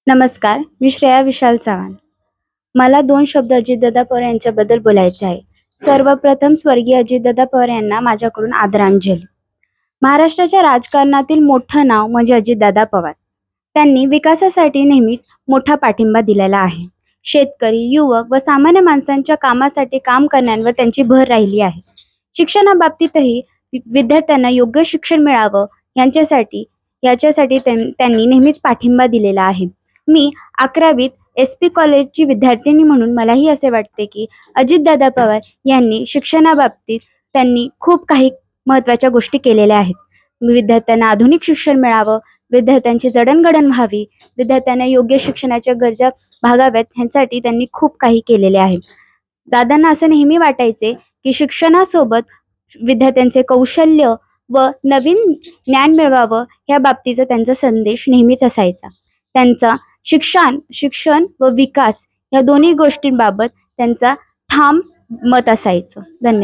नमस्कार, मी श्रेया विशाल चव्हाण. मला 2 शब्द अजितदादा पवार यांच्याबद्दल बोलायचे आहे. सर्वप्रथम स्वर्गीय अजितदादा पवार यांना माझ्याकडून आदरांजली. महाराष्ट्राच्या राजकारणातील मोठं नाव म्हणजे अजितदादा पवार. त्यांनी विकासासाठी नेहमीच मोठा पाठिंबा दिलेला आहे. शेतकरी, युवक व सामान्य माणसांच्या कामासाठी काम करण्यावर त्यांची भर राहिली आहे. शिक्षणाबाबतीतही विद्यार्थ्यांना योग्य शिक्षण मिळावं याच्यासाठी त्यांनी नेहमीच पाठिंबा दिलेला आहे. मी 11वीत SP कॉलेजची विद्यार्थिनी म्हणून मलाही असे वाटते की अजितदादा पवार यांनी शिक्षणाबाबतीत त्यांनी खूप काही महत्त्वाच्या गोष्टी केलेल्या आहेत. विद्यार्थ्यांना आधुनिक शिक्षण मिळावं, विद्यार्थ्यांची जडणघडण व्हावी, विद्यार्थ्यांना योग्य शिक्षणाच्या गरजा भागाव्यात ह्यासाठी त्यांनी खूप काही केलेले आहे. दादांना असं नेहमी वाटायचे की शिक्षणासोबत विद्यार्थ्यांचे कौशल्य व नवीन ज्ञान मिळवावं ह्या बाबतीचा त्यांचा संदेश नेहमीच असायचा. त्यांचा शिक्षण व विकास या दोन्ही गोष्टींबाबत त्यांचा ठाम मत असायचं. धन्यवाद.